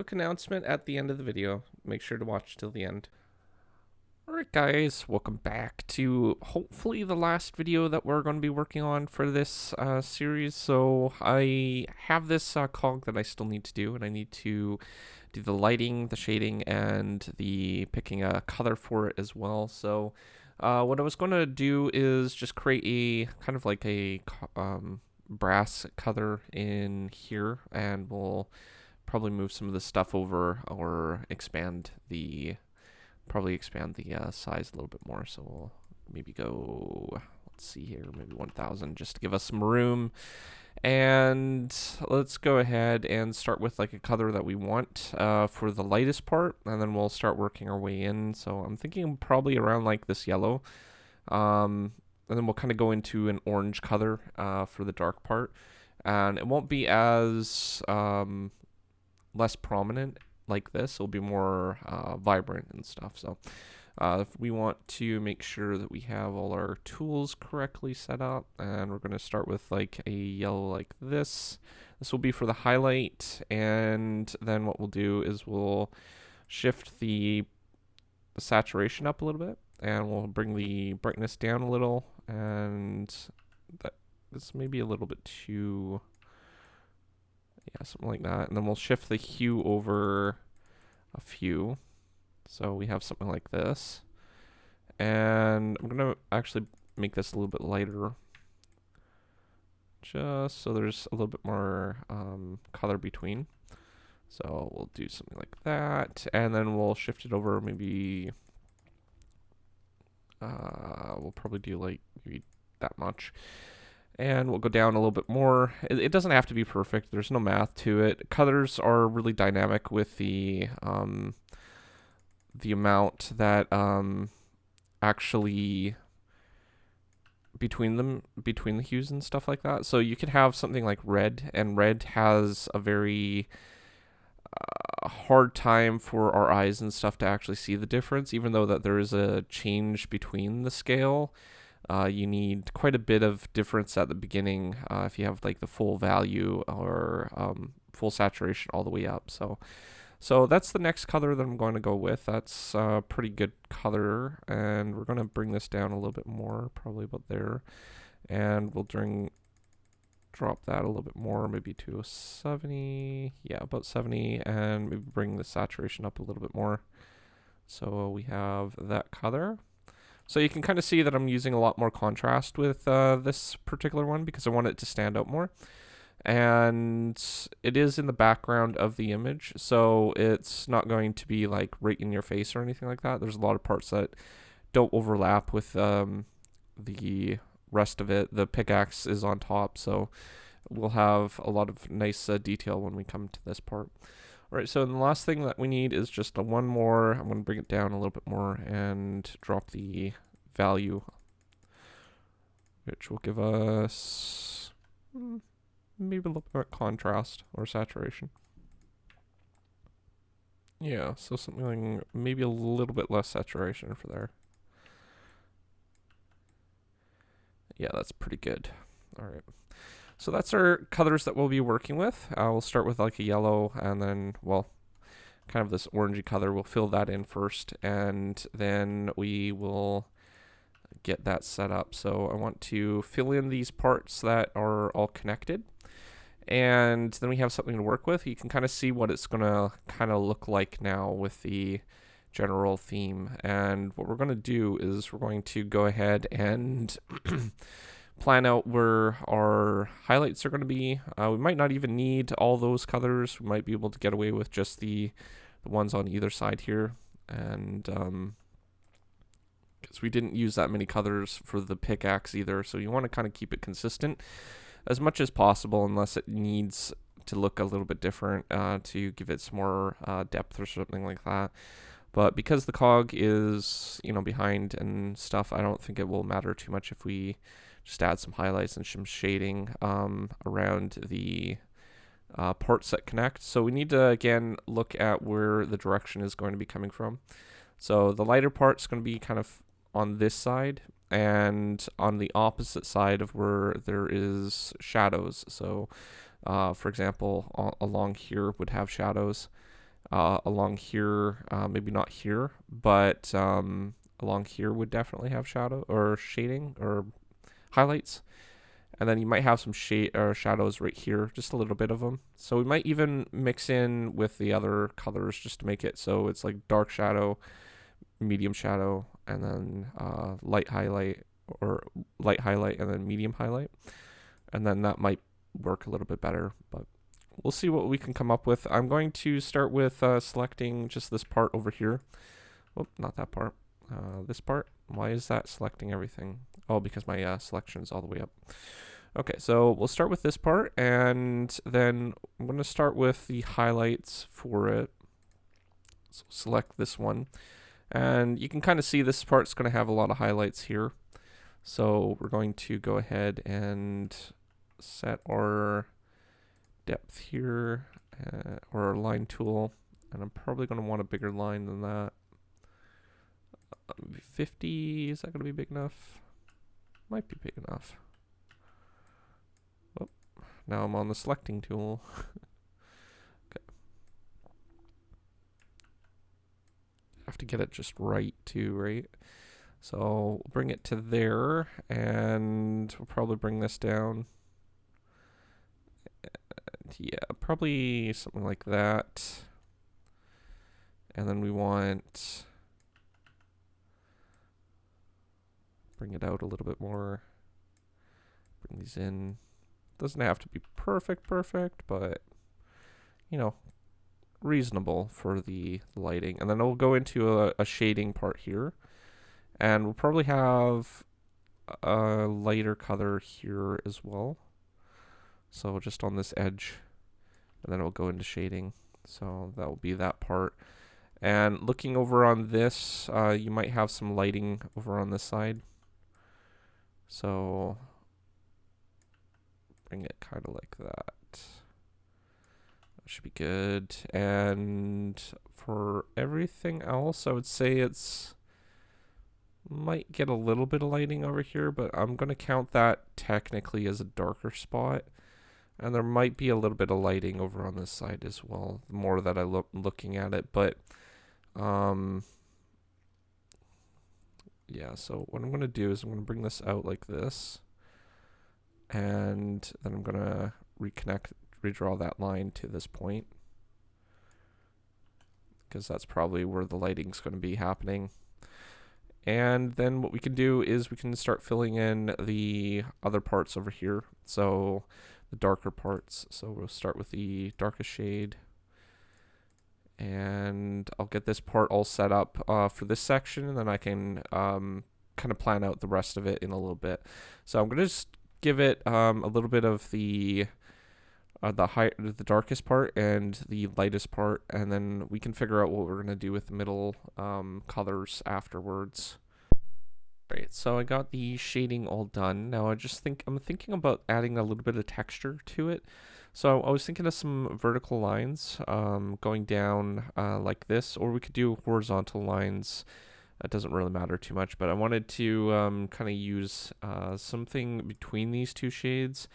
quick announcement at the end of the video. Make sure to watch till the end. Alright guys, welcome back to hopefully the last video that we're going to be working on for this series. So I have this cog that I still need to do, and I need to do the lighting, the shading, and the picking a color for it as well. So what I was going to do is just create a kind of like a brass color in here, and we'll probably move some of the stuff over or probably expand the size a little bit more. So we'll maybe go, let's see here, maybe 1000 just to give us some room. And let's go ahead and start with like a color that we want for the lightest part, and then we'll start working our way in. So I'm thinking probably around like this yellow, and then we'll kind of go into an orange color for the dark part, and it won't be as less prominent like this. It'll be more vibrant and stuff. So if we want to make sure that we have all our tools correctly set up, and we're going to start with like a yellow like this. This will be for the highlight, and then what we'll do is we'll shift the saturation up a little bit, and we'll bring the brightness down a little, and this may be a little bit too, yeah, something like that. And then we'll shift the hue over a few, so we have something like this. And I'm gonna actually make this a little bit lighter, just so there's a little bit more color between. So we'll do something like that, and then we'll shift it over. Maybe we'll probably do like maybe that much. And we'll go down a little bit more. It doesn't have to be perfect. There's no math to it. Colors are really dynamic with the amount that actually between the hues and stuff like that. So you could have something like red, and red has a very hard time for our eyes and stuff to actually see the difference, even though that there is a change between the scale. You need quite a bit of difference at the beginning if you have like the full value or full saturation all the way up. So that's the next color that I'm going to go with. That's a pretty good color, and we're going to bring this down a little bit more, probably about there. And we'll drop that a little bit more, maybe to a 70. Yeah, about 70, and maybe bring the saturation up a little bit more. So we have that color. So you can kind of see that I'm using a lot more contrast with this particular one because I want it to stand out more. And it is in the background of the image, so it's not going to be like right in your face or anything like that. There's a lot of parts that don't overlap with the rest of it. The pickaxe is on top, so we'll have a lot of nice detail when we come to this part. All right, so the last thing that we need is just one more. I'm going to bring it down a little bit more and drop the value, which will give us maybe a little bit of contrast or saturation. Yeah, so something like maybe a little bit less saturation for there. Yeah, that's pretty good. All right. So that's our colors that we'll be working with. We'll start with like a yellow, and then, well, kind of this orangey color. We'll fill that in first, and then we will get that set up. So I want to fill in these parts that are all connected, and then we have something to work with. You can kind of see what it's going to kind of look like now with the general theme. And what we're going to do is we're going to go ahead and plan out where our highlights are going to be. We might not even need all those colors. We might be able to get away with just the ones on either side here. And because we didn't use that many colors for the pickaxe either, so you want to kind of keep it consistent as much as possible, unless it needs to look a little bit different to give it some more depth or something like that. But because the cog is, behind and stuff, I don't think it will matter too much if we just add some highlights and some shading around the parts that connect. So we need to, again, look at where the direction is going to be coming from. So the lighter part's going to be kind of on this side, and on the opposite side of where there is shadows. So for example, along here would have shadows, along here, maybe not here, but along here would definitely have shadow or shading or highlights. And then you might have some shade or shadows right here, just a little bit of them. So we might even mix in with the other colors just to make it so it's like dark shadow, medium shadow, and then light highlight, or light highlight and then medium highlight. And then that might work a little bit better, but we'll see what we can come up with. I'm going to start with selecting just this part over here. Oh, not that part. This part. Why is that selecting everything? Oh, because my selection is all the way up. Okay, so we'll start with this part, and then I'm going to start with the highlights for it. So select this one, and you can kind of see this part's going to have a lot of highlights here. So we're going to go ahead and set our depth here, or our line tool, and I'm probably going to want a bigger line than that. 50, is that going to be big enough? Might be big enough. Oh, now I'm on the selecting tool. Okay. Have to get it just right too, right? So we'll bring it to there, and we'll probably bring this down. And yeah, probably something like that. And then we want, bring it out a little bit more. Bring these in. Doesn't have to be perfect, but you know, reasonable for the lighting. And then we'll go into a shading part here, and we'll probably have a lighter color here as well. So just on this edge, and then we'll go into shading. So that will be that part. And looking over on this, you might have some lighting over on this side. So bring it kind of like that. That should be good. And for everything else, I would say it's might get a little bit of lighting over here, but I'm going to count that technically as a darker spot. And there might be a little bit of lighting over on this side as well, the more that I look looking at it. But yeah, so what I'm going to do is I'm going to bring this out like this, and then I'm going to redraw that line to this point, because that's probably where the lighting's going to be happening. And then what we can do is we can start filling in the other parts over here, so the darker parts. So we'll start with the darkest shade, and I'll get this part all set up for this section, and then I can kind of plan out the rest of it in a little bit. So I'm going to just give it a little bit of the darkest part and the lightest part, and then we can figure out what we're going to do with the middle colors afterwards. Right, so I got the shading all done. Now I'm thinking about adding a little bit of texture to it. So I was thinking of some vertical lines going down like this, or we could do horizontal lines. That doesn't really matter too much, but I wanted to kind of use something between these two shades,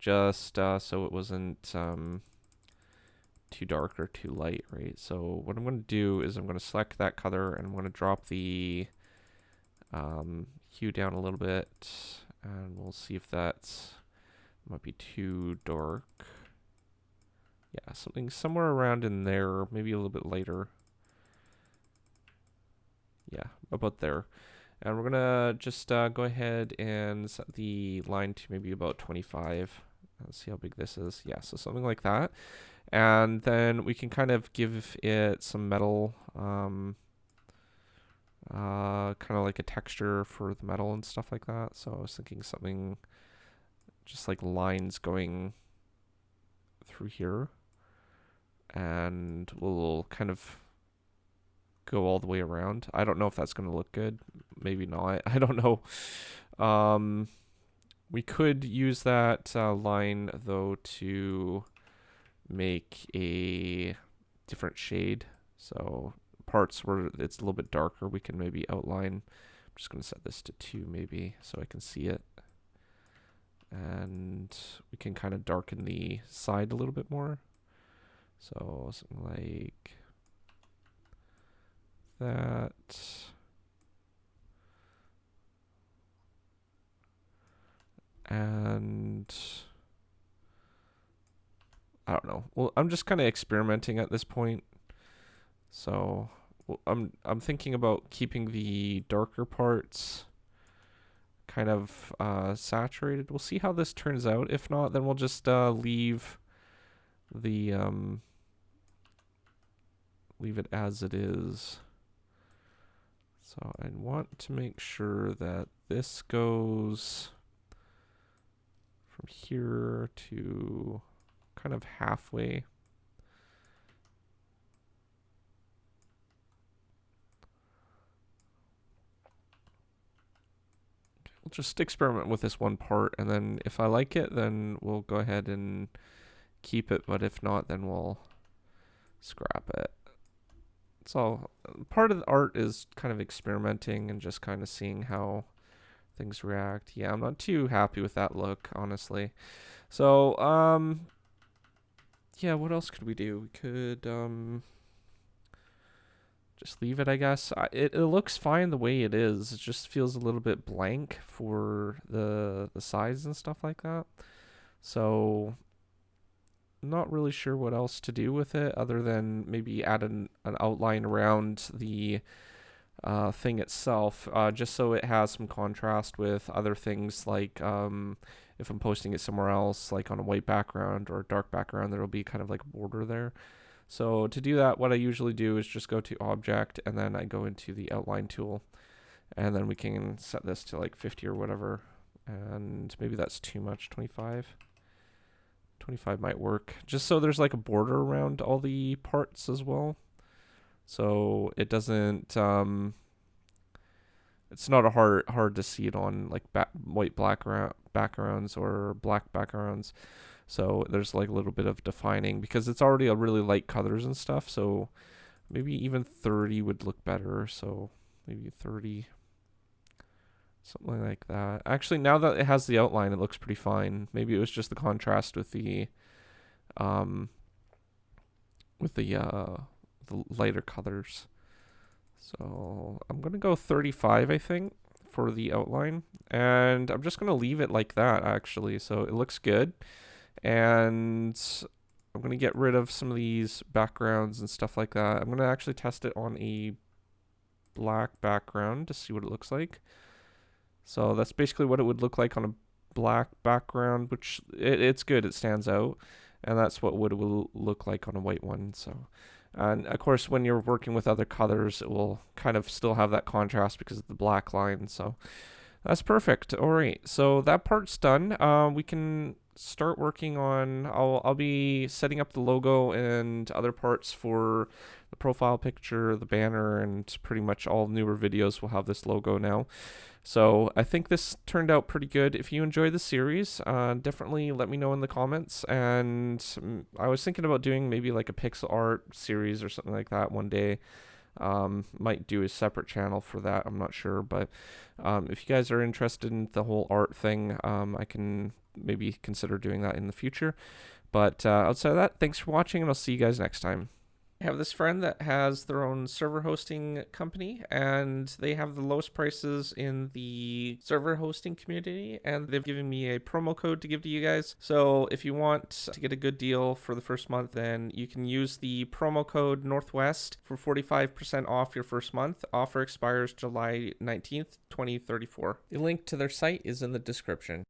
just so it wasn't too dark or too light, right? So what I'm going to do is I'm going to select that color, and I'm going to drop the hue down a little bit, and we'll see if that's might be too dark. Yeah, something somewhere around in there, maybe a little bit lighter. Yeah, about there. And we're gonna just go ahead and set the line to maybe about 25. Let's see how big this is. Yeah, so something like that. And then we can kind of give it some metal, kind of like a texture for the metal and stuff like that. So I was thinking something just like lines going through here, and we'll kind of go all the way around. I don't know if that's going to look good. Maybe not. I don't know. We could use that line though to make a different shade. So parts where it's a little bit darker, we can maybe outline. I'm just going to set this to 2 maybe so I can see it. And we can kind of darken the side a little bit more. So something like that. And I don't know. Well, I'm just kind of experimenting at this point. So I'm thinking about keeping the darker parts kind of saturated. We'll see how this turns out. If not, then we'll just leave the leave it as it is. So I want to make sure that this goes from here to kind of halfway. We'll just experiment with this one part, and then if I like it, then we'll go ahead and keep it, but if not, then we'll scrap it. So part of the art is kind of experimenting and just kind of seeing how things react. Yeah, I'm not too happy with that look, honestly. So, yeah, what else could we do? We could, just leave it, I guess. It looks fine the way it is. It just feels a little bit blank for the size and stuff like that. So, not really sure what else to do with it other than maybe add an outline around the thing itself, just so it has some contrast with other things, like if I'm posting it somewhere else, like on a white background or a dark background, there'll be kind of like a border there. So to do that, what I usually do is just go to Object, and then I go into the Outline tool, and then we can set this to like 50 or whatever, and maybe that's too much, 25. 25 might work, just so there's like a border around all the parts as well. So it doesn't, it's not a hard to see it on like white backgrounds or black backgrounds. So there's like a little bit of defining because it's already a really light colors and stuff. So maybe even 30 would look better. So maybe 30, something like that. Actually, now that it has the outline, it looks pretty fine. Maybe it was just the contrast with the lighter colors. So I'm going to go 35, I think, for the outline. And I'm just going to leave it like that, actually. So it looks good. And I'm going to get rid of some of these backgrounds and stuff like that. I'm going to actually test it on a black background to see what it looks like. So that's basically what it would look like on a black background, which it's good. It stands out. And that's what it will look like on a white one. So, and of course, when you're working with other colors, it will kind of still have that contrast because of the black line. So that's perfect. All right, so that part's done. We can start working on, I'll be setting up the logo and other parts for the profile picture, the banner, and pretty much all newer videos will have this logo now. So I think this turned out pretty good. If you enjoyed the series, definitely let me know in the comments. And I was thinking about doing maybe like a pixel art series or something like that one day. Might do a separate channel for that, I'm not sure. But if you guys are interested in the whole art thing, I can maybe consider doing that in the future. But outside of that, thanks for watching, and I'll see you guys next time. I have this friend that has their own server hosting company, and they have the lowest prices in the server hosting community, and they've given me a promo code to give to you guys. So if you want to get a good deal for the first month, then you can use the promo code Northwest for 45% off your first month. Offer expires July 19th, 2034. The link to their site is in the description.